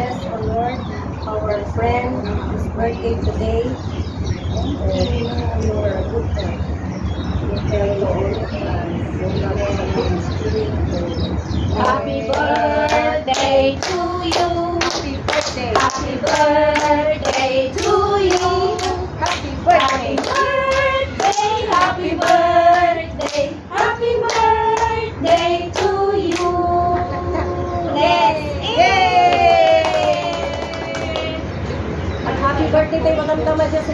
bless, O Lord, our friend, his birthday today. You are a good God. We tell Lord, happy birthday to you. Happy birthday. Happy birthday to you. Happy birthday. Happy birthday. Happy birthday to you. Yay! Happy birthday tayo magandang madya sa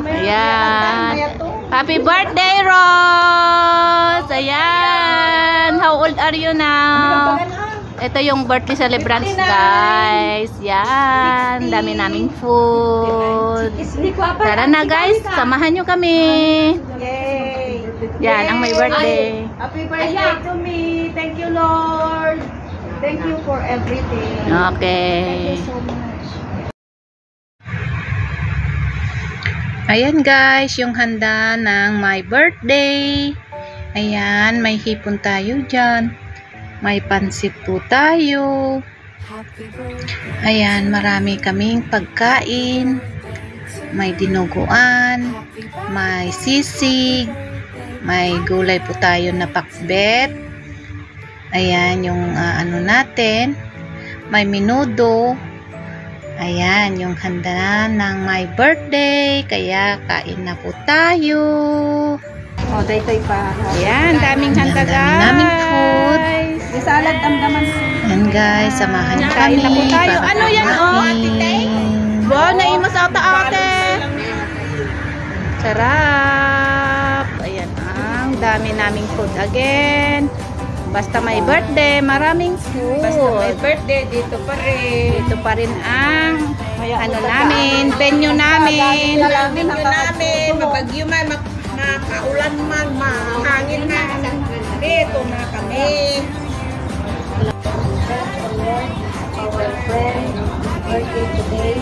Ayan. Happy birthday, Rose! Ayan. How old are you now? Ito yung birthday celebrants, guys. Yan. Dami naming food. Tara na, guys. Samahan nyo kami. Yay! Yan, ang may birthday. Happy birthday to me. Thank you, Lord. Thank you for everything. Okay. Thank you so much. Ayan, guys. Yung handa ng my birthday. Ayan, may hipon tayo dyan. May pansit po tayo. Ayan, marami kaming pagkain. May dinuguan. May sisig. May gulay po tayo na pakbet. Ayan, yung ano natin. May menudo. Ayan, yung handa ng my birthday. Kaya kain na po tayo. Oh, daytoy pa. Ayan, daming handa, guys. Naming food. May salad damdaman. Ayan, guys, samahan niyo Kain kami. na po tayo. para Ano yan, oh, kumain. Ate Tay? Wow, naimas ata ate. Sarap. Ayan, ang dami naming food again. Basta may birthday, maraming food. Basta may birthday, dito pa rin. Dito pa rin ang ano namin, venue namin. Venue namin. Mapagyo man, makaulan man, mahangin man. Dito na kami. Our friend, birthday today.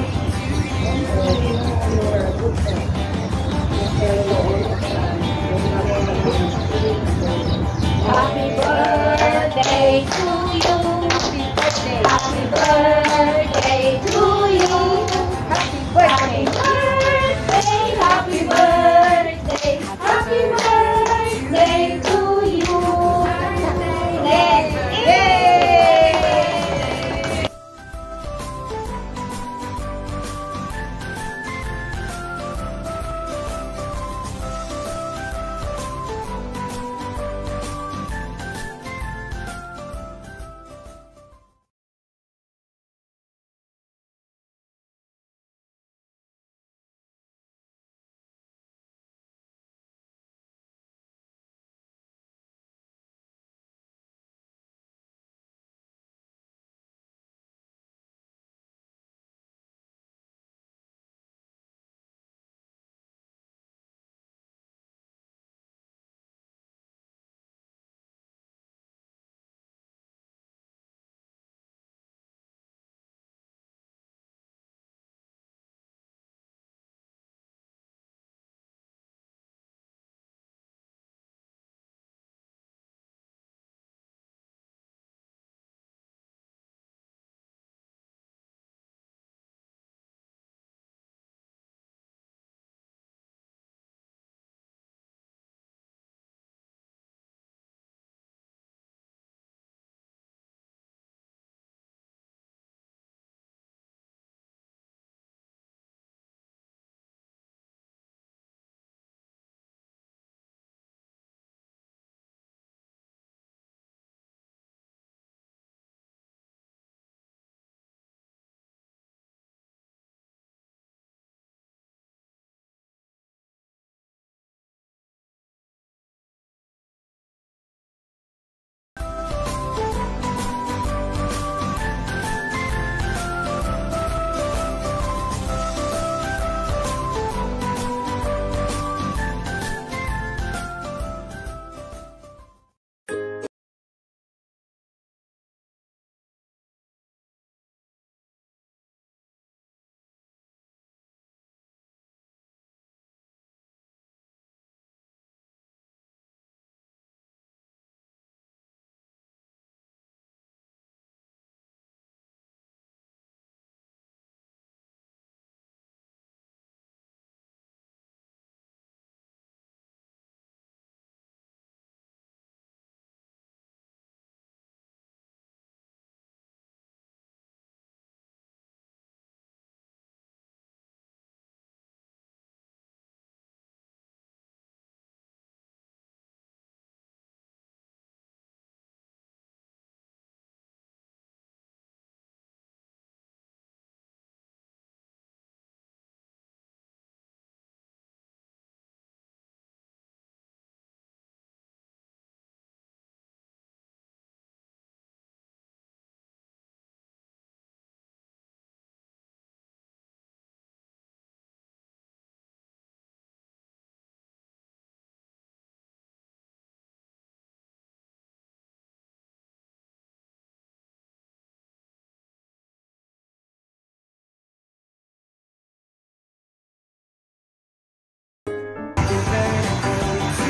You are a good friend. Happy birthday to you. Happy birthday to you. Happy birthday. Happy birthday. Happy birthday to you. Yay!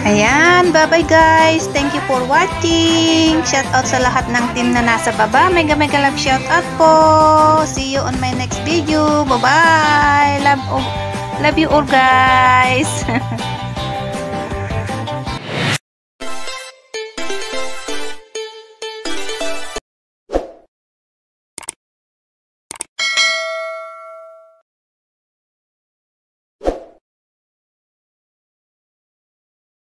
Ayan, bye-bye guys. Thank you for watching. Shout out sa lahat ng team na nasa baba. Mega love shout out po. See you on my next video. Bye-bye. Love you all guys.